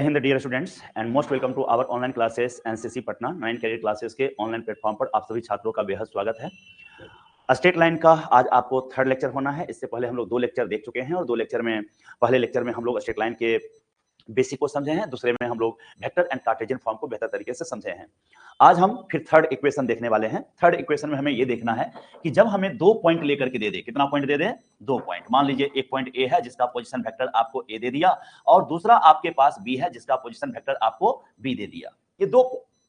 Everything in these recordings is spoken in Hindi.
Hind dear students and most welcome to our online classes NCC Patna 9 career classes के ऑनलाइन प्लेटफॉर्म पर आप सभी छात्रों का बेहद स्वागत है। स्टेट लाइन का आज आपको थर्ड लेक्चर होना है। इससे पहले हम लोग 2 लेक्चर देख चुके हैं और 2 लेक्चर में पहले लेक्चर में हम लोग स्टेट लाइन के बेसिक को समझे हैं, दूसरे में हम लोग वेक्टर एंड कार्टेशियन फॉर्म को बेहतर तरीके से समझे हैं। आज हम फिर थर्ड इक्वेशन देखने वाले हैं। थर्ड इक्वेशन में हमें ये देखना है कि जब हमें 2 पॉइंट लेकर के दे दे, कितना पॉइंट दे दे? 2 पॉइंट। मान लीजिए एक पॉइंट ए है जिसका पोजीशन वेक्टर आपको ए दे दिया और दूसरा आपके पास बी है जिसका पोजीशन वेक्टर आपको बी दे दिया। ये 2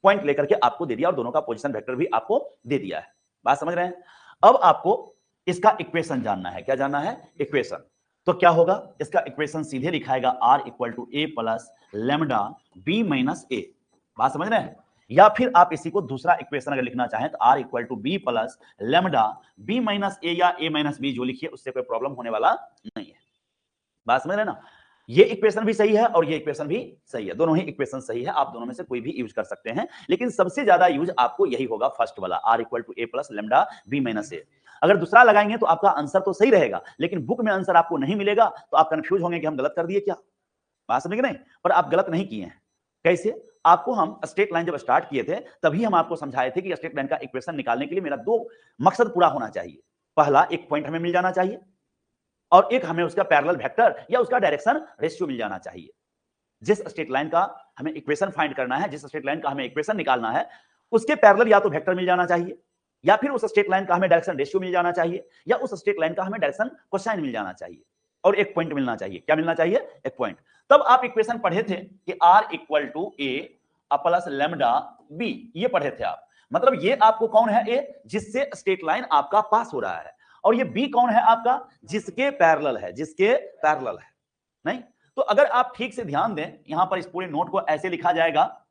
पॉइंट लेकर के आपको दे दिया और दोनों का पोजीशन वेक्टर भी आपको दे दिया है। बात समझ रहे हैं? अब आपको इसका इक्वेशन जानना है। क्या जानना है? इक्वेशन। तो क्या होगा? इसका इक्वेशन सीधे लिखाएगा r equal to A plus lambda b minus a. बात समझ रहे हैं? या फिर आप इसी को दूसरा इक्वेशन अगर लिखना चाहें तो r equal to b plus lambda b minus a या ए माइनस बी जो लिखिए उससे कोई प्रॉब्लम होने वाला नहीं है। बात समझ रहे हैं ना? ये इक्वेशन भी सही है और ये इक्वेशन भी सही है। दोनों ही इक्वेशन सही है, आप दोनों में से कोई भी यूज कर सकते हैं, लेकिन सबसे ज्यादा यूज आपको यही होगा फर्स्ट वाला r equal to A plus lambda b minus a. अगर दूसरा लगाएंगे तो आपका आंसर तो सही रहेगा, लेकिन बुक में आंसर आपको नहीं मिलेगा तो आप कंफ्यूज होंगे कि हम गलत कर दिए क्या। बात समझ गए नहीं? पर आप गलत नहीं किए हैं। कैसे? आपको हम स्ट्रेट लाइन जब स्टार्ट किए थे तभी हम आपको समझाए थे कि स्ट्रेट लाइन का इक्वेशन निकालने के लिए मेरा 2 मकसद पूरा होना चाहिए। पहला, एक पॉइंट हमें मिल जाना चाहिए और एक हमें उसका पैरेलल वेक्टर या उसका डायरेक्शन रेशियो मिल जाना चाहिए। जिस स्ट्रेट लाइन का हमें इक्वेशन फाइंड करना है, जिस स्ट्रेट लाइन का हमें इक्वेशन निकालना है, उसके पैरेलल या तो वेक्टर मिल जाना चाहिए या फिर उस स्ट्रेट लाइन का हमें डायरेक्शन रेशियो मिल जाना चाहिए या उस स्ट्रेट लाइन का हमें डायरेक्शन कोसाइन मिल जाना चाहिए और एक पॉइंट मिलना चाहिए। क्या मिलना चाहिए? एक पॉइंट। तब आप इक्वेशन पढ़े थे कि r equal to A plus lambda B, ये पढ़े थे आप। मतलब ये आपको कौन है? ए, जिससे स्ट्रेट लाइन आपका पास हो रहा है, और ये बी कौन है आपका? जिसके पैरेलल है, जिसके पैरेलल है। नहीं तो अगर आप ठीक से ध्यान दें, यहां पर इस पूरे नोट को ऐसे लिखा जाएगा,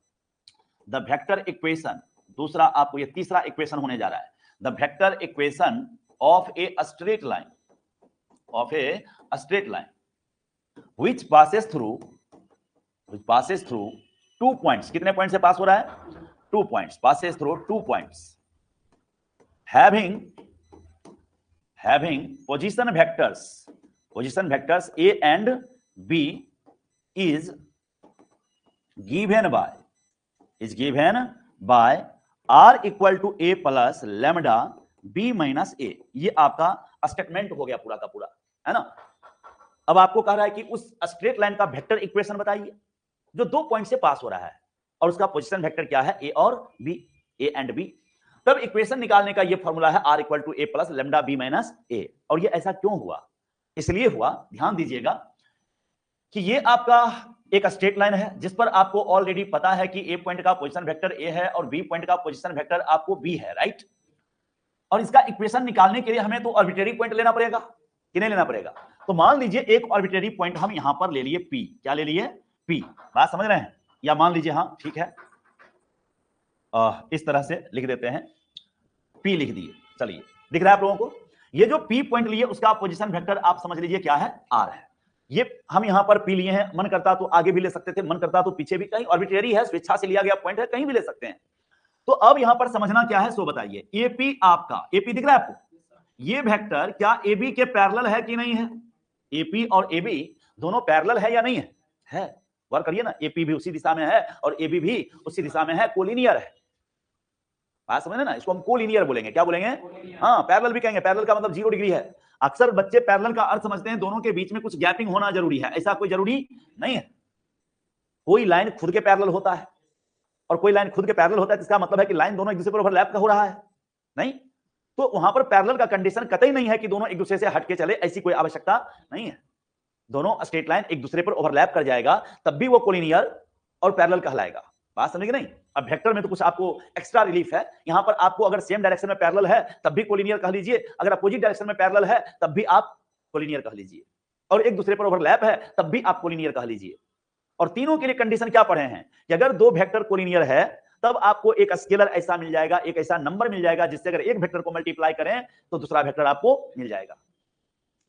द वेक्टर इक्वेशन। दूसरा आपको ये तीसरा इक्वेशन होने जा रहा है, the vector equation of a straight line, of a straight line which passes through 2 points। कितने पॉइंट से पास हो रहा है? 2 points। passes through 2 points having position vectors a and b is given by r equal to a plus lambda b minus a। ये आपका स्टेटमेंट हो गया पूरा का पूरा, है ना? अब आपको कह रहा है कि उस स्ट्रेट लाइन का वेक्टर इक्वेशन बताइए जो 2 पॉइंट से पास हो रहा है और उसका पोजीशन वेक्टर क्या है? ए और बी, ए एंड बी। तब इक्वेशन निकालने का ये फॉर्मूला है r equal to A plus lambda b minus a. और ये ऐसा क्यों हुआ? इसलिए हुआ, ध्यान दीजिएगा, कि ये आपका एक स्ट्रेट लाइन है जिस पर आपको ऑलरेडी पता है कि ए पॉइंट का पोजीशन वेक्टर ए है और बी पॉइंट का पोजीशन वेक्टर आपको बी है, राइट? और इसका इक्वेशन निकालने के लिए हमें तो आर्बिट्रेरी पॉइंट लेना पड़ेगा कि नहीं लेना पड़ेगा? तो मान लीजिए एक आर्बिट्रेरी पॉइंट हम यहां पर ले लिए P। क्या ले लिए? P। बात समझ रहे हैं? या मान लीजिए, हाँ ठीक है, इस तरह से लिख देते हैं, P लिख दिए। चलिए, दिख रहा है आप लोगों को? ये जो P पॉइंट लिए उसका पोजीशन वेक्टर आप समझ लीजिए क्या है? R है। ये हम यहां पर P लिए हैं, मन करता तो आगे भी ले सकते थे, मन करता तो पीछे भी, कहीं आर्बिट्रेरी है, स्वेच्छा से लिया गया पॉइंट है, कहीं भी ले सकते हैं। तो अब यहां पर समझना क्या है सो बताइए। AP आपका, AP दिख रहा है आपको? ये वेक्टर क्या AB के पैरेलल है कि नहीं है? AP और AB दोनों पैरेलल है या नहीं है? है। वर्क करिए ना, AP भी उसी दिशा में है और AB भी उसी दिशा में है, कोलिनियर है। बात समझ ना? इसको हम कोलिनियर बोलेंगे। क्या बोलेंगे? हाँ, पैरेलल भी कहेंगे। पैरेलल का मतलब 0 डिग्री है। अक्सर बच्चे पैरेलल का अर्थ समझते हैं दोनों के बीच में कुछ गैपिंग होना जरूरी है। ऐसा कोई जरूरी नहीं है। कोई लाइन खुद के पैरेलल होता है और कोई लाइन खुद के पैरेलल होता है, इसका मतलब है कि लाइन दोनों एक दूसरे पर ओवरलैप का हो रहा है, नहीं? तो वहां पर पैरेलल का कंडीशन कतई नहीं है कि दोनों एक दूसरे से हटके चले, ऐसी कोई आवश्यकता नहीं है। दोनों स्ट्रेट लाइन एक दूसरे पर ओवरलैप कर जाएगा तब भी वो कोलिनियर और पैरेलल कहलाएगा। बात समझे नहीं? अब वेक्टर में तो कुछ आपको एक्स्ट्रा रिलीफ है। यहां पर आपको अगर सेम डायरेक्शन में पैरेलल है तब भी कोलिनियर कह लीजिए, अगर अपोजिट डायरेक्शन में पैरेलल है तब भी आप कोलिनियर कह लीजिए, और एक दूसरे पर ओवरलैप है तब भी आप कोलिनियर कह लीजिए। और तीनों के लिए कंडीशन क्या पढ़े हैं कि अगर 2 वेक्टर कोलिनियर है तब आपको एक स्केलर ऐसा मिल जाएगा, एक ऐसा नंबर मिल जाएगा जिससे अगर एक वेक्टर को मल्टीप्लाई करें तो दूसरा वेक्टर आपको मिल जाएगा।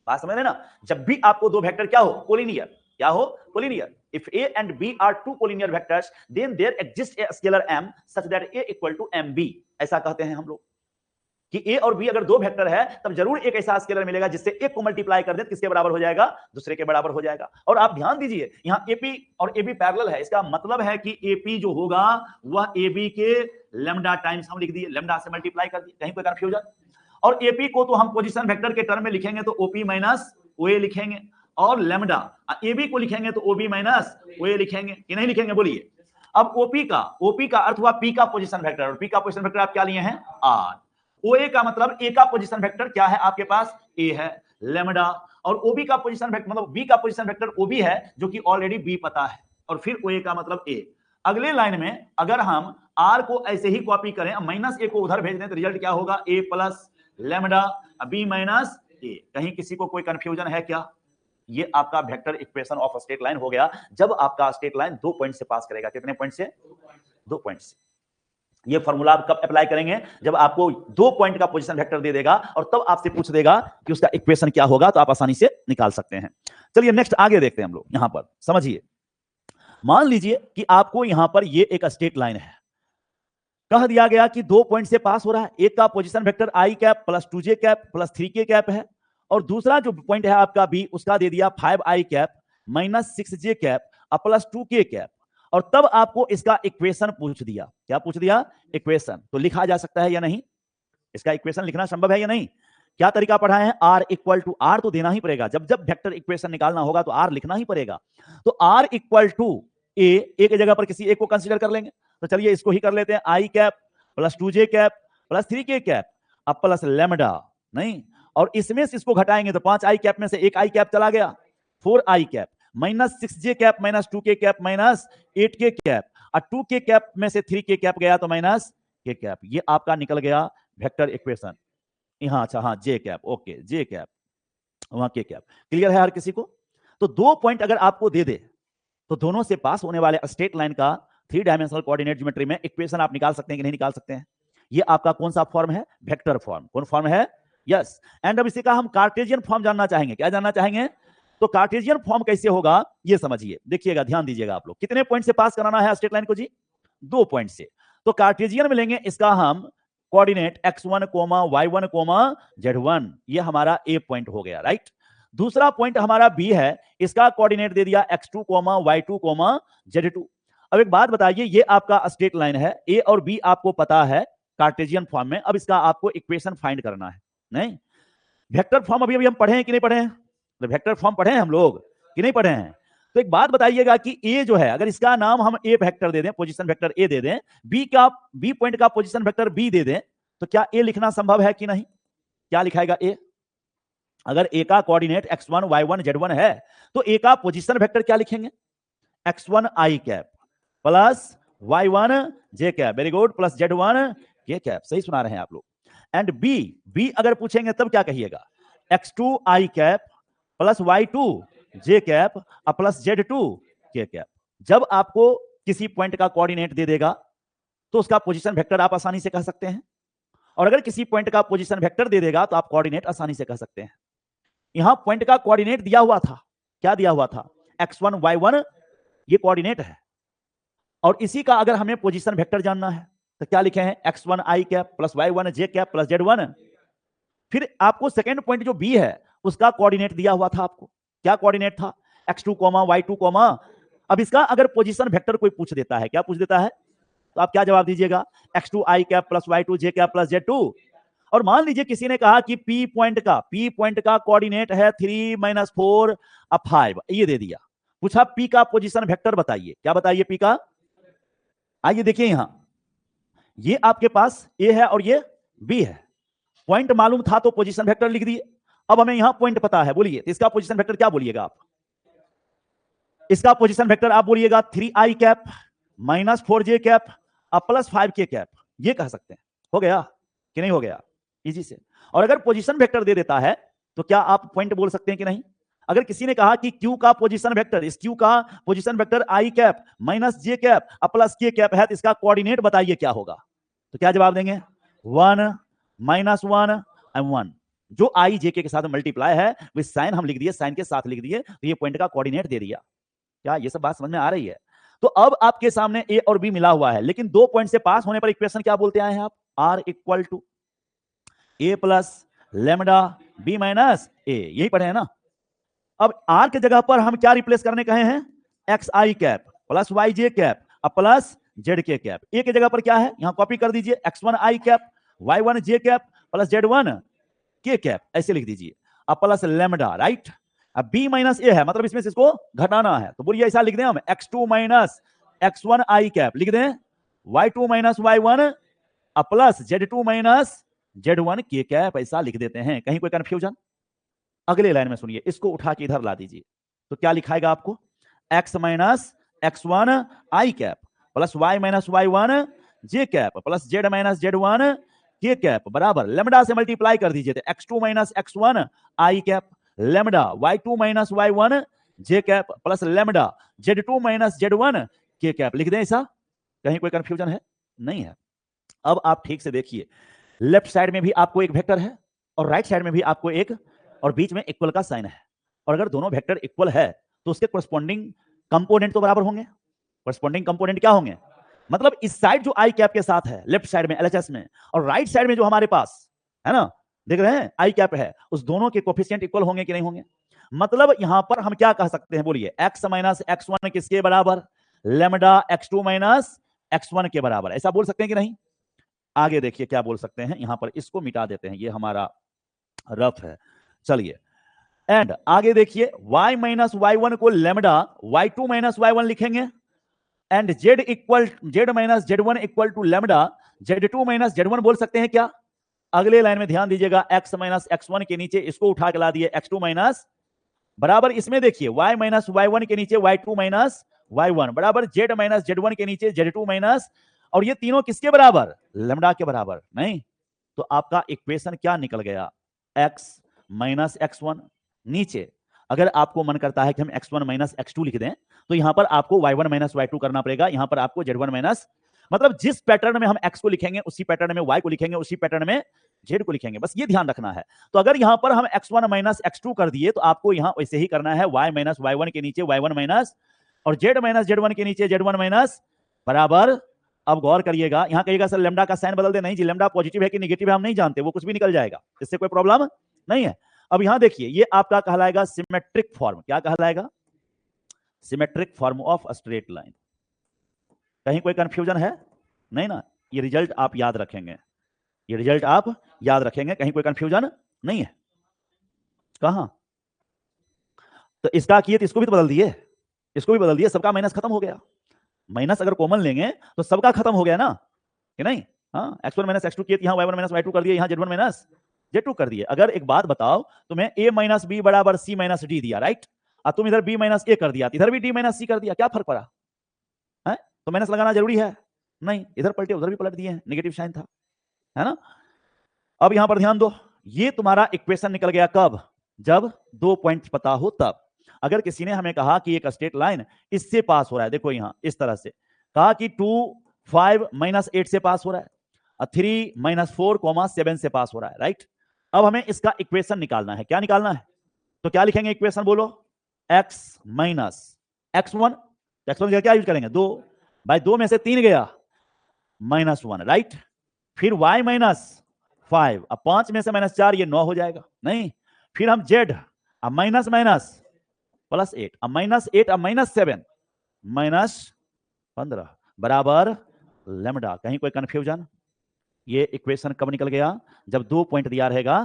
बात समझ रहे ना? जब भी आपको 2 वेक्टर क्या हो? कोलिनियर। क्या हो? Collinear. If A and B are 2 collinear vectors then there exists a scalar m such that A equal to mb, ऐसा कहते हैं हम लोग। कि ए और बी अगर दो वेक्टर है तब जरूर एक ऐसा स्केलर मिलेगा जिससे एक को मल्टीप्लाई कर दे किसके बराबर हो जाएगा, दूसरे के बराबर हो जाएगा। और आप ध्यान दीजिए यहाँ एपी और एबी पैरेलल है, इसका मतलब है कि एपी जो होगा वह एबी के लैम्डा टाइम्स हम लिख दिए, लैम्डा से मल्टीप्लाई कर दिए, कहीं कोई कंफ्यूजन। और एपी को तो हम पोजीशन वेक्टर के टर्म में लिखेंगे तो ओपी माइनस ओए लिखेंगे, और लैम्डा एबी को लिखेंगे तो ओबी माइनस ओए लिखेंगे कि नहीं लिखेंगे, बोलिए। अब ओपी का अर्थ हुआ पी का पोजीशन वेक्टर, और पी का पोजीशन वेक्टर आप क्या लिए हैं, आर। ओए का मतलब ए का पोजीशन वेक्टर क्या है आपके पास, ए है, लैम्डा। और ओबी का पोजीशन वेक्टर मतलब बी का पोजीशन वेक्टर ओबी है, जो कि ऑलरेडी बी पता है, और फिर ओए का मतलब ए। अगले लाइन में अगर हम आर को ऐसे ही कॉपी करें, माइनस ए को उधर भेज दें तो रिजल्ट क्या होगा, ए प्लस लैम्डा बी माइनस ए। कहीं किसी को कोई कंफ्यूजन है क्या? ये आपका vector equation of straight line हो गया जब आपका स्ट्रेट लाइन 2 पॉइंट से पास करेगा। कितने पॉइंट से? 2 पॉइंट से। ये फॉर्मूला आप कब अप्लाई करेंगे, जब आपको 2 पॉइंट का पोजीशन वेक्टर दे देगा और तब आपसे पूछ देगा कि उसका इक्वेशन क्या होगा, तो आप आसानी से निकाल सकते हैं। चलिए नेक्स्ट आगे देखते हैं हम लोग। यहां पर समझिए, मान लीजिए कि आपको यहां पर ये एक स्ट्रेट लाइन है, कह दिया गया कि 2 पॉइंट से पास हो रहा है। एक का position vector i cap plus 2j cap plus 3k cap है, और दूसरा जो पॉइंट है आपका बी, उसका दे दिया 5i cap minus 6j cap plus 2k cap. और तब आपको इसका इक्वेशन पूछ दिया। क्या पूछ दिया? इक्वेशन। तो लिखा जा सकता है या नहीं? इसका इक्वेशन लिखना संभव है या नहीं? क्या तरीका पढ़ाए हैं? आर इक्वल टू, आर तो देना ही पड़ेगा, जब जब वेक्टर इक्वेशन निकालना होगा तो आर लिखना ही पड़ेगा। तो आर इक्वल टू ए, ए की जगह पर किसी एक को कंसीडर कर लेंगे, तो चलिए इसको ही कर लेते हैं, i cap plus 2j cap plus 3k cap अब प्लस लैम्डा, नहीं, और इसमें से इसको घटाएंगे तो 5i कैप में से एक आई कैप चला गया, 4i cap minus 6j cap minus 2k cap minus 8k cap, और 2k कैप में से 3k कैप गया तो माइनस k कैप। ये आपका निकल गया वेक्टर इक्वेशन। यहां अच्छा, हाँ जे कैप, ओके जे कैप, वहां k कैप। क्लियर है हर किसी को? तो 2 पॉइंट अगर आपको दे दे तो दोनों से पास होने वाले स्ट्रेट लाइन का 3 डायमेंशनल कोऑर्डिनेट ज्योमेट्री में इक्वेशन आप निकाल सकते हैं कि नहीं निकाल सकते हैं? ये आपका कौन सा फॉर्म है? Vector form. कौन फॉर्म है? यस। एंड अब इसी का हम कार्टेशियन फॉर्म जानना चाहेंगे। क्या जानना चाहेंगे? तो कार्टेशियन फॉर्म कैसे होगा ये समझिए, देखिएगा, ध्यान दीजिएगा आप लोग। कितने पॉइंट से पास कराना है स्ट्रेट लाइन को जी? 2 पॉइंट से। तो कार्टेशियन में लेंगे इसका हम कोऑर्डिनेट x1, y1, z1, ये हमारा ए पॉइंट हो गया, राइट। दूसरा पॉइंट हमारा बी है, इसका कोऑर्डिनेट दे दिया x2, y2, z2। अब एक बात बताइए, ये आपका स्ट्रेट लाइन है, ए और बी आपको पता है कार्टेशियन फॉर्म में, अब इसका आपको इक्वेशन फाइंड करना है। नहीं, वेक्टर फॉर्म अभी हम पढ़े हैं कि नहीं पढ़े हैं? तो वेक्टर फॉर्म पढ़े हैं हम लोग कि नहीं पढ़े हैं? तो एक बात बताइएगा कि ए जो है, अगर इसका नाम हम ए वेक्टर दे दें, पोजीशन वेक्टर ए दे दें, बी पॉइंट का पोजीशन वेक्टर बी दे दें, तो क्या ए लिखना संभव है कि नहीं? क्या लिखाएगा ए? अगर ए का कोऑर्डिनेट x1, y1, z1 है तो ए का पोजीशन वेक्टर क्या लिखेंगे? x1 i cap plus y1 j cap, very good, plus z1 k cap. सही सुना रहे हैं आप लोग। एंड बी अगर पूछेंगे तब क्या कहिएगा? x2 i cap plus y2 j cap plus z2 k cap. जब आपको किसी पॉइंट का कोऑर्डिनेट दे देगा तो उसका पोजीशन वेक्टर आप आसानी से कह सकते हैं, और अगर किसी पॉइंट का पोजीशन वेक्टर दे देगा तो आप कोऑर्डिनेट आसानी से कह सकते हैं। यहां पॉइंट का कोऑर्डिनेट दिया हुआ था, क्या दिया हुआ था? x1, y1, ये कोऑर्डिनेट है, और इसी का अगर हमें पोजीशन वेक्टर जानना है तो क्या लिखे हैं? x1 i cap plus y1 j cap plus z1। फिर आपको सेकंड पॉइंट जो b है उसका कोऑर्डिनेट दिया हुआ था आपको, क्या कोऑर्डिनेट था? x2, y2, अब इसका अगर पोजीशन वेक्टर कोई पूछ देता है, क्या पूछ देता है, तो आप क्या जवाब दीजिएगा? x2 i cap plus y2 j cap plus z2। और मान लीजिए किसी ने कहा कि P पॉइंट का कोऑर्डिनेट है 3 - 4 5, ये दे दिया, पूछा P का पोजीशन वेक्टर बताइए। क्या बताइए P का? आइए देखिए, यहां ये आपके पास A है और ये B है। पॉइंट मालूम था तो पोजीशन वेक्टर लिख दिए। अब हमें यहां पॉइंट पता है, बोलिए तो इसका पोजीशन वेक्टर क्या बोलिएगा आप? इसका पोजीशन वेक्टर आप बोलिएगा 3i cap minus 4j cap plus 5k cap, ये कह सकते हैं। हो गया कि नहीं हो गया? इजी से। और अगर पोजीशन वेक्टर दे देता है तो क्या आप पॉइंट बोल सकते हैं कि नहीं? अगर किसी ने कहा कि Q का पोजीशन वेक्टर, इस Q का position vector i cap minus j cap plus k cap है, तो इसका कोऑर्डिनेट बताइए क्या होगा? तो क्या जवाब देंगे? 1 -1 and 1। जो i j के साथ मल्टीप्लाई है वो साइन हम लिख दिए, साइन के साथ लिख दिए, तो ये पॉइंट का कोऑर्डिनेट दे दिया। क्या ये सब बात समझ में आ रही है? तो अब आपके सामने ए और बी मिला हुआ है, लेकिन 2 पॉइंट से पास होने पर इक्वेशन क्या बोलते आए हैं आप? R equal to A plus lambda b minus a, यही पढ़े हैं ना। अब आर के जगह पर हम क्या रिप्लेस करने कहे हैं, एक्स आई कैप प्लस वाई जे कैप अब प्लस जेड के कैप। ए के जगह पर क्या है, यहां कॉपी कर दीजिए, x1 i cap y1 j cap plus z1 k cap, ऐसे लिख दीजिए। अब प्लस लेमडा, राइट। अब b माइनस ए है, मतलब इसमें से इसको घटाना है, तो बोलिए ऐसा लिख दें हम, x2 minus x1 i cap लिख दें, y2 माइनस y1 अब plus z2 minus z1 k cap, ऐसा लिख देते हैं। कहीं कोई कंफ्यूजन? अगले लाइन में सुनिए, इसको उठा के इधर ला दीजिए, तो क्या लिखाएगा आपको, x minus x1 i cap plus y minus y1 j cap plus z minus z1 k cap बराबर लेमडा से मल्टीप्लाई कर दीजिए, तो x2 minus x1 i cap lambda y2 minus y1 j cap plus lambda z2 minus z1 k cap लिख दें। ऐसा कहीं कोई कंफ्यूजन है? नहीं है। अब आप ठीक से देखिए, लेफ्ट साइड में भी आपको एक वेक्टर है और राइट साइड में भी आपको एक, और बीच में इक्वल का साइन है, और अगर दोनों वेक्टर इक्वल है तो उसके कोरस्पॉन्डिंग कंपोनेंट तो बराबर होंगे। कोरस्पॉन्डिंग कंपोनेंट क्या होंगे, मतलब इस साइड जो आई कैप के साथ है लेफ्ट साइड में एलएचएस में, और राइट साइड में जो हमारे पास है ना, देख रहे हैं आई कैप है, उस दोनों के कोफिशिएंट इक्वल होंगे कि नहीं होंगे। मतलब यहां पर हम क्या कह सकते हैं, बोलिए x माइनस x1 किसके बराबर, लेमडा x2 माइनस x1 के बराबर, ऐसा बोल सकते हैं कि नहीं। आगे देखिए क्या बोल सकते हैं, यहां पर इसको मिटा देते हैं, ये हमारा रफ है। चलिए, एंड आगे देखिए, y माइनस y1 को लेमडा y2 माइनस y1 लिखेंगे, and z minus z1 equal to lambda z2 minus z1 बोल सकते हैं क्या। अगले लाइन में ध्यान दीजिएगा, x माइनस x1 के नीचे इसको उठा के ला दिए x2 माइनस बराबर, इसमें देखिए y माइनस y1 के नीचे y2 माइनस y1 बराबर z माइनस z1 के नीचे z2 माइनस, और ये तीनों किसके बराबर, लेमडा के बराबर। नहीं तो आपका इक्वेशन क्या निकल गया, x माइनस x1, नीचे अगर आपको मन करता है कि हम x1 माइनस x2 लिख दें, तो यहां पर आपको y1 माइनस y2 करना पड़ेगा, यहां पर आपको z1 माइनस, मतलब जिस पैटर्न में हम x को लिखेंगे उसी पैटर्न में y को लिखेंगे, उसी पैटर्न में z को लिखेंगे, बस ये ध्यान रखना है। तो अगर यहां पर हम x1 माइनस x2 कर दिए, तो आपको यहां वैसे ही करना है, y माइनस y1 के नीचे y1 माइनस, और z माइनस z1 के नीचे z1 माइनस बराबर। अब गौर करिएगा, यहां कहिएगा सर लेमडा का साइन बदल दे, नहीं जी, लेमडा पॉजिटिव है कि नेगेटिव है हम नहीं जानते, वो कुछ भी निकल जाएगा, इससे कोई प्रॉब्लम नहीं है। अब यहां देखिए, ये आपका कहलाएगा सिमेट्रिक फॉर्म, क्या कहलाएगा, symmetric form of a straight line. कहीं कोई कंफ्यूजन है? नहीं ना, ये रिजल्ट आप याद रखेंगे, ये रिजल्ट आप याद रखेंगे, कहीं कोई कंफ्यूजन नहीं है। कहां तो इसका किए तो इसको भी तो बदल दिए, इसको भी बदल दिए, सबका माइनस खत्म हो गया, माइनस अगर कॉमन लेंगे तो सबका खत्म हो गया ना, कि नहीं। हाँ, x1 माइनस x2 किए, यहाँ y1 माइनस y2 कर दिए, यहाँ z1 माइनस z2 कर दिए। अगर एक बात बताओ, तुम्हें a माइनस बी बराबर c माइनस डी दिया, राइट, अब तुम इधर b माइनस a कर दिया, इधर भी d माइनस c कर दिया, क्या फर्क पड़ा है? तो माइनस लगाना जरूरी है? नहीं, इधर पलटे उधर भी पलट दिए हैं, नेगेटिव साइन था, है ना। अब यहां पर ध्यान दो, ये तुम्हारा इक्वेशन निकल गया कब, जब 2 पॉइंट पता हो तब। अगर किसी ने हमें कहा कि एक स्ट्रेट लाइन इससे पास हो रहा है, देखो यहां इस तरह से कहा कि 2 5 माइनस 8 से पास हो रहा है, 3 माइनस 4 7 से पास हो रहा है, राइट। अब हमें इसका इक्वेशन निकालना है, क्या निकालना है, तो क्या लिखेंगे इक्वेशन, बोलो, x माइनस x1, x1 क्या यूज करेंगे, 2 बाई 2 में से 3 गया माइनस 1, राइट। फिर y माइनस 5, अब 5 में से माइनस 4, ये 9 हो जाएगा, नहीं। फिर हम z, अब माइनस माइनस प्लस 8, अब माइनस 8, अब माइनस 7 माइनस 15 बराबर लेमडा। कहीं कोई कंफ्यूजन? ये इक्वेशन कब निकल गया, जब 2 पॉइंट दिया रहेगा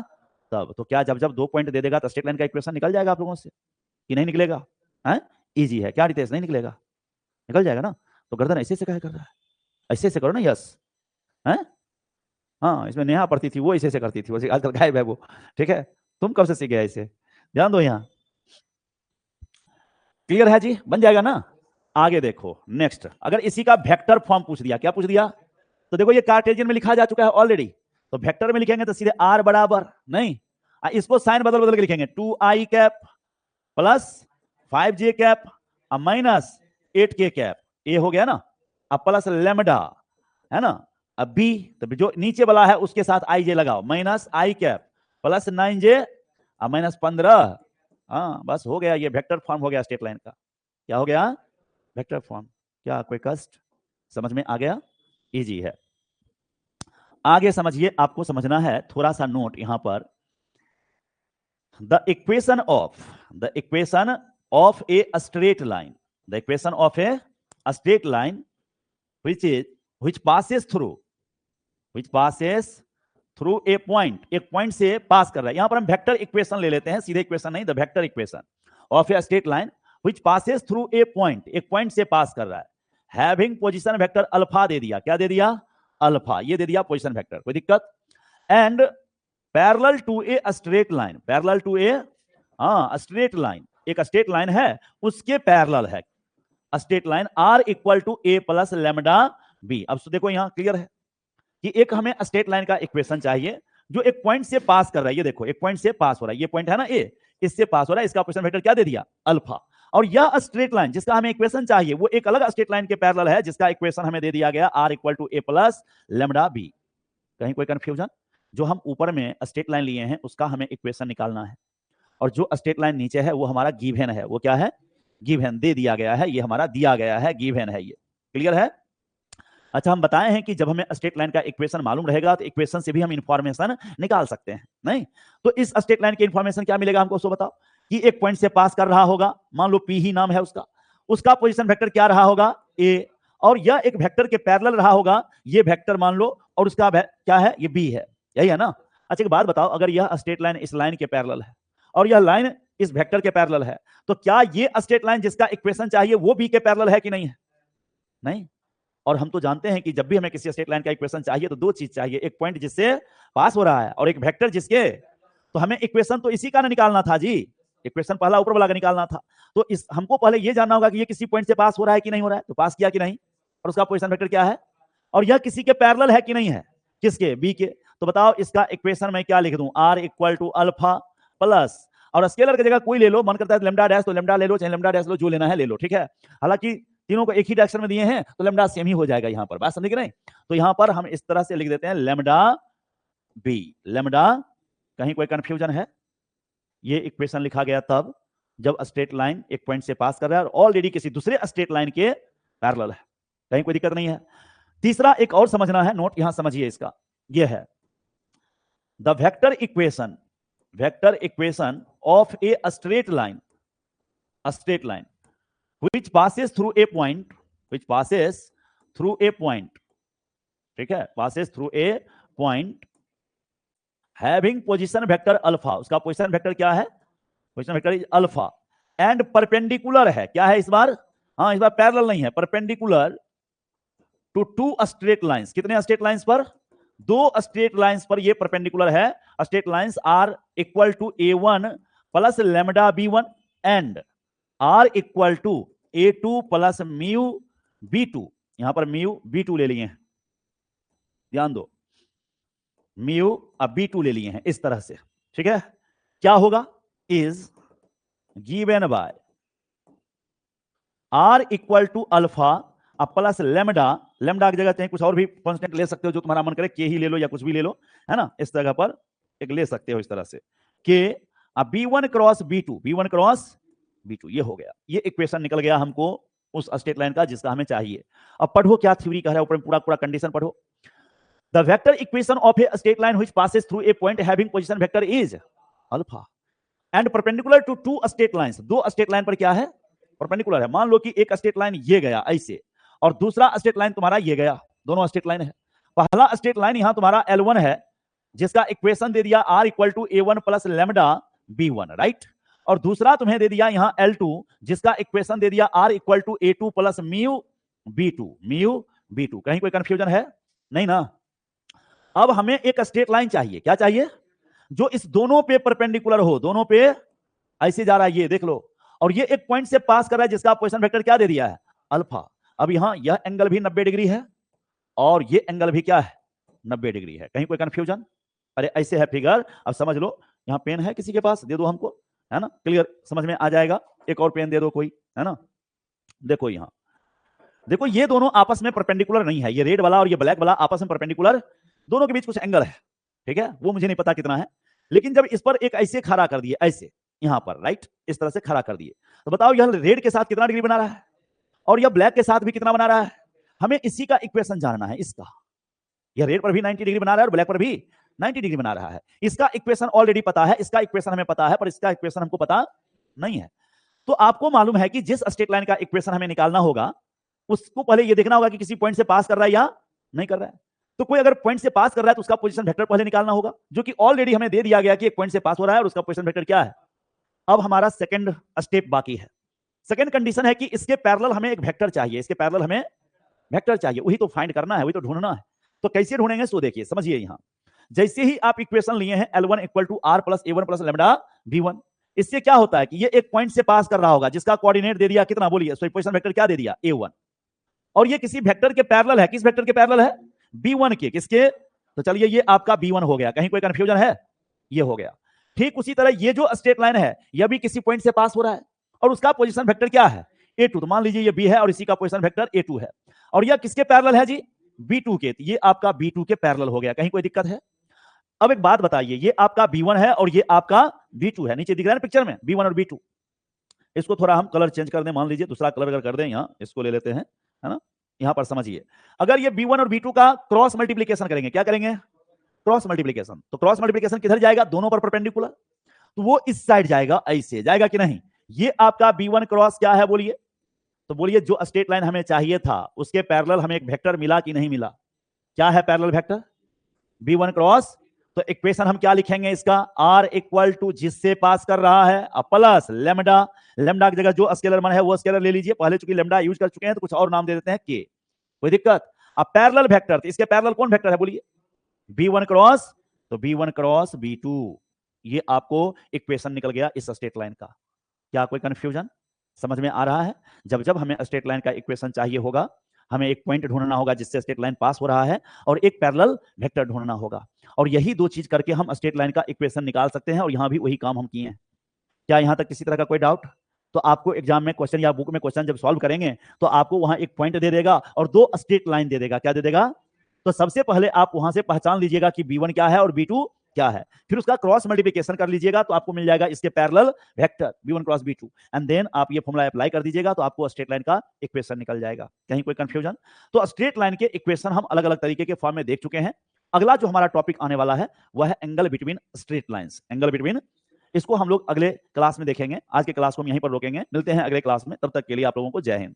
तब। तो क्या जब 2 पॉइंट दे देगा तो स्ट्रेट लाइन का इक्वेशन निकल जाएगा आप लोगों से कि नहीं निकलेगा? है इजी है क्या रितेश, नहीं निकलेगा? निकल जाएगा ना। तो गर्दन ऐसे से कहा कर रहा है, ऐसे से करो ना, यस है। हाँ, इसमें नेहा पढ़ती थी, वो ऐसे से करती थी, वैसे आजकल गायब है वो, ठीक है। तुम कब से सीख गए ऐसे, ध्यान दो यहाँ। क्लियर है जी, बन जाएगा ना। आगे देखो नेक्स्ट, अगर इसी का वेक्टर फॉर्म पूछ दिया, क्या पूछ दिया, तो देखो ये कार्टेशियन में लिखा जा चुका है ऑलरेडी, तो वेक्टर में लिखेंगे तो सीधे r बराबर, नहीं इसको साइन बदल बदल के लिखेंगे, 2i cap plus 5j cap अब माइनस 8k कैप, ये हो गया ना। अब प्लस लेमडा, है ना। अब b, तो जो नीचे वाला है उसके साथ i j लगाओ, minus i cap plus 9j अब माइनस 15। हाँ बस हो गया, ये वेक्टर फॉर्म हो गया स्ट्रेट लाइन का। क्या हो गया, वेक्टर फॉर्म। क्या कोई कष्ट, समझ में आ गया, इजी है। आगे समझिए, आपको समझना है, थोड़ा सा नोट यहां पर। The equation of a straight line, the equation of a straight line which passes through a point, एक पॉइंट से पास कर रहा है। यहां पर हम वेक्टर इक्वेशन ले लेते हैं, सीधे इक्वेशन नहीं, the vector equation of a straight line which passes through a point, एक पॉइंट से पास कर रहा है, हैविंग पोजीशन वेक्टर अल्फा दे दिया, क्या दे दिया, अल्फा, ये दे दिया पोजीशन वेक्टर, कोई दिक्कत। And parallel to a straight line, parallel to a straight line, एक स्ट्रेट लाइन है उसके पैरेलल है straight line R equal to A plus lambda B. अब देखो यहां क्लियर है कि एक हमें स्ट्रेट लाइन का इक्वेशन चाहिए जो एक पॉइंट से पास कर रहा है। ये देखो एक पॉइंट से पास हो रहा है, ये पॉइंट है ना ए, इससे पास हो रहा है, इसका पोजीशन वेक्टर क्या दे दिया, अल्फा। और यह स्ट्रेट लाइन जिसका हमें इक्वेशन चाहिए वो एक अलग स्ट्रेट लाइन के पैरेलल है जिसका इक्वेशन हमें दे दिया गया R equal to A plus lambda B. कहीं कोई कंफ्यूजन? जो हम ऊपर में स्ट्रेट लाइन लिए हैं उसका हमें इक्वेशन निकालना है, और जो स्ट्रेट लाइन नीचे है वो हमारा गिवन है, वो क्या है, गिवन दे दिया गया है, ये हमारा दिया गया है, गिवन है, ये क्लियर है। अच्छा, हम बताए हैं कि जब हमें स्ट्रेट लाइन का इक्वेशन मालूम रहेगा तो इक्वेशन से भी हम इंफॉर्मेशन निकाल सकते हैं, नहीं? तो इस स्ट्रेट लाइन के इंफॉर्मेशन क्या मिलेगा हमको, सो बताओ कि एक पॉइंट से पास कर रहा होगा, मान लो पी ही नाम है उसका पोजीशन वेक्टर क्या रहा होगा, ए, और यह एक वेक्टर के पैरेलल रहा होगा, ये वेक्टर मान लो, और उसका क्या है, ये बी है, यही है ना। अच्छा एक बात बताओ, अगर यह स्ट्रेट लाइन इस लाइन के पैरेलल है और यह लाइन इस वेक्टर के पैरेलल है, तो क्या ये स्ट्रेट लाइन जिसका इक्वेशन चाहिए वो बी के पैरेलल है कि नहीं है? नहीं। और हम तो जानते हैं कि जब भी हमें किसी स्ट्रेट लाइन का इक्वेशन चाहिए तो दो चीज चाहिए, एक पॉइंट जिससे पास हो रहा है और एक वेक्टर जिसके, तो हमें इक्वेशन तो इसी का निकालना था जी, इक्वेशन पहला ऊपर वाला का निकालना था। तो इस हमको पहले ये जानना होगा कि ये किसी पॉइंट से पास हो रहा है कि नहीं हो रहा है, तो पास किया कि नहीं, और उसका पोजीशन वेक्टर क्या है, और यह किसी के पैरेलल है कि नहीं है, किसके, बी के। तो बताओ इसका इक्वेशन मैं क्या लिख दूं, R equal to alpha plus, और स्केलर की जगह कोई ले लो, मन करता है लेमडा डैश तो लेमडा ले लो, चाहे लेमडा डैश लो, जो लेना है ले लो, ठीक है। हालांकि तीनों को एक ही डायरेक्शन में दिए हैं तो लेमडा सेम ही हो जाएगा यहां पर, बात समझ गए नहीं? तो यहां पर हम इस तरह से लिख देते हैं लेमडा बी, लेमडा, कहीं कोई कंफ्यूजन है? ये इक्वेशन लिखा गया तब जब स्ट्रेट लाइन एक पॉइंट से पास कर रहा है और ऑलरेडी किसी दूसरे स्ट्रेट लाइन के पैरेलल है, कहीं कोई दिक्कत नहीं है। तीसरा एक और समझना है, नोट यहां समझिए इसका, ये है the vector equation of a straight line which passes through a point, ठीक है, passes through a point having position vector alpha, उसका पोजीशन वेक्टर क्या है, position vector is alpha, and perpendicular है, क्या है इस बार, हाँ इस बार पैरेलल नहीं है, perpendicular to two straight lines, कितने स्ट्रेट लाइंस पर, दो स्ट्रेट लाइंस पर ये परपेंडिकुलर है। Straight lines are equal to a1 plus lambda b1 and R equal to a2 plus mu b2, यहां पर म्यू b2 ले लिए हैं, ध्यान दो, म्यू अब b2 ले लिए हैं इस तरह से, ठीक है। क्या होगा, is given by R equal to alpha अब प्लस लेमडा, लेमडा की जगह चाहे कुछ और भी कांस्टेंट ले सकते हो जो तुम्हारा मन करे, के ही ले लो या कुछ भी ले लो, है ना, इस जगह पर एक ले सकते हो इस तरह से, के अब b1 क्रॉस b2, ये हो गया, ये इक्वेशन निकल गया हमको उस स्ट्रेट लाइन का जिसका हमें चाहिए। अब पढ़ो क्या थ्योरी कह रहा है ऊपर, पूरा कंडीशन पढ़ो। The vector equation of a straight line which passes through a point having position vector is alpha and perpendicular to two straight lines, दो स्ट्रेट लाइन पर क्या है, परपेंडिकुलर है। मान लो कि एक स्ट्रेट लाइन ये गया ऐसे और दूसरा स्ट्रेट लाइन तुम्हारा ये गया, दोनों स्ट्रेट लाइन है। पहला स्ट्रेट लाइन यहां तुम्हारा L1 है जिसका इक्वेशन दे दिया R equal to A1 plus lambda B1, right, और दूसरा तुम्हें दे दिया यहां L2 जिसका इक्वेशन दे दिया R equal to A2 plus mu B2। कहीं कोई कंफ्यूजन है? नहीं ना। अब हमें एक स्ट्रेट लाइन चाहिए, क्या चाहिए, जो इस दोनों पे परपेंडिकुलर हो, दोनों पे ऐसे जा रहा है, ये देख लो, और ये एक पॉइंट से पास कर रहा है जिसका पोजीशन वेक्टर क्या दे दिया है, अल्फा। अब यहां यह एंगल भी 90 डिग्री है और ये एंगल भी क्या है, 90 डिग्री है। कहीं कोई कंफ्यूजन? अरे ऐसे है फिगर, अब समझ लो। यहां पेन है किसी के पास, दे दो हमको, है ना, क्लियर समझ में आ जाएगा। एक और पेन दे दो कोई, है ना। देखो यहां देखो, ये दोनों आपस में परपेंडिकुलर नहीं है, ये रेड वाला और ये ब्लैक वाला आपस में परपेंडिकुलर, दोनों के बीच कुछ एंगल है, ठीक है, वो मुझे नहीं पता कितना है, लेकिन जब इस पर एक ऐसे खड़ा कर दिए, ऐसे यहां पर, राइट, इस तरह से खड़ा कर दिए, तो बताओ यह रेड के साथ कितना डिग्री बना रहा है और यह ब्लैक के साथ भी कितना बना रहा है। हमें इसी का इक्वेशन जानना है, इसका ये रेड पर भी 90 डिग्री बना रहा है और ब्लैक पर भी 90 डिग्री बना रहा है। इसका इक्वेशन ऑलरेडी पता है, इसका इक्वेशन हमें पता है, पर इसका इक्वेशन हमको पता नहीं है। तो आपको मालूम है कि जिस स्ट्रेट लाइन का इक्वेशन हमें निकालना होगा उसको पहले ये देखना होगा कि किसी पॉइंट से पास कर रहा है या नहीं कर रहा है। तो कोई अगर पॉइंट से पास कर रहा है तो उसका पोजीशन वेक्टर पहले निकालना होगा, जो कि ऑलरेडी हमें दे दिया गया कि एक पॉइंट से पास हो रहा है और उसका पोजीशन वेक्टर क्या है। अब हमारा सेकंड स्टेप बाकी है। सेकंड कंडीशन है कि इसके पैरेलल हमें एक वेक्टर चाहिए, इसके पैरेलल हमें वेक्टर चाहिए, वही तो फाइंड करना है, वही तो ढूंढना है। तो कैसे ढूंढेंगे सो देखिए, समझिए। यहां जैसे ही आप इक्वेशन लिए हैं L1 equal to R plus A1 plus lambda V1, इससे क्या होता है कि ये एक पॉइंट से पास कर रहा होगा जिसका कोऑर्डिनेट दे दिया कितना, बोलिए, सो पोजीशन वेक्टर क्या दे दिया, A1, और ये किसी वेक्टर के पैरेलल है। किस वेक्टर के पैरेलल है, B1 के। किसके, तो चलिए ये आपका B1 हो गया, कहीं कोई कंफ्यूजन है, ये हो गया। ठीक उसी तरह ये जो स्ट्रेट लाइन है यह भी किसी पॉइंट से पास हो रहा है और उसका पोजीशन वेक्टर क्या है, A2। तो मान लीजिए ये B है और इसी का पोजीशन वेक्टर A2 है, और यह किसके पैरेलल है जी, B2 के। तो ये आपका B2 के पैरेलल हो गया, कहीं कोई दिक्कत है। अब एक बात बताइए, ये आपका B1 है और ये आपका B2 है, नीचे दिख रहा है ना पिक्चर में B1 और B2। इसको थोड़ा हम कलर चेंज कर दें, मान लीजिए दूसरा कलर अगर कर दें, यहाँ इसको ले लेते हैं, है ना। यहां पर समझिए, अगर ये B1 और B2 का क्रॉस मल्टीप्लीकेशन करेंगे, क्या करेंगे, क्रॉस मल्टीप्लीकेशन। तो क्रॉस मल्टीप्लीकेशन किधर जाएगा, दोनों पर परपेंडिकुलर, तो वो इस साइड जाएगा, ऐसे जाएगा कि नहीं। ये आपका B1 क्रॉस क्या है, बोलिए, तो बोलिए जो स्ट्रेट लाइन हमें चाहिए था उसके पैरेलल हमें एक वेक्टर मिला कि नहीं मिला। क्या है पैरेलल वेक्टर, B1 क्रॉस। तो इक्वेशन हम क्या लिखेंगे इसका, R इक्वल टू जिससे पास कर रहा है प्लस लेमडा, लेमडा की जगह जो स्केलर मान है वो स्केलर ले लीजिए, पहले चूंकि लेमडा यूज कर चुके हैं तो कुछ और नाम दे देते हैं के, कोई दिक्कत। अब पैरेलल वेक्टर, तो इसके पैरेलल कौन वेक्टर है, बोलिए, B1 क्रॉस, तो B1 क्रॉस B2। ये आपको इक्वेशन निकल गया इस स्ट्रेट लाइन का। क्या कोई कंफ्यूजन समझ में आ रहा है। जब जब हमें स्ट्रेट लाइन का इक्वेशन चाहिए होगा, हमें एक पॉइंट ढूंढना होगा जिससे स्ट्रेट लाइन पास हो रहा है, और एक पैरेलल वेक्टर ढूंढना होगा, और यही दो चीज करके हम स्ट्रेट लाइन का इक्वेशन निकाल सकते हैं। और यहां भी वही काम हम किए हैं। क्या यहां तक किसी तरह का कोई डाउट। तो आपको एग्जाम में क्वेश्चन या बुक में क्वेश्चन जब सॉल्व करेंगे तो आपको वहां एक पॉइंट दे देगा और दो स्ट्रेट लाइन दे देगा। क्या दे देगा, तो सबसे पहले आप वहां से पहचान लीजिएगा कि B1 क्या है और B2 क्या है, फिर उसका क्रॉस मल्टीप्लिकेशन कर लीजिएगा तो आपको मिल जाएगा इसके parallel vector B1 cross B2, and then आप ये फॉर्मूला अप्लाई कर दीजिएगा तो आपको स्ट्रेट लाइन का इक्वेशन निकल जाएगा। कहीं कोई कंफ्यूजन। तो स्ट्रेट लाइन के इक्वेशन हम अलग अलग तरीके के फॉर्म में देख चुके हैं। अगला जो हमारा टॉपिक आने वाला है वह है angle between straight lines, angle between. इसको हम लोग अगले क्लास में देखेंगे। आज के क्लास को हम यहीं पर रोकेंगे, मिलते हैं अगले क्लास में, तब तक के लिए आप लोगों को जय हिंद।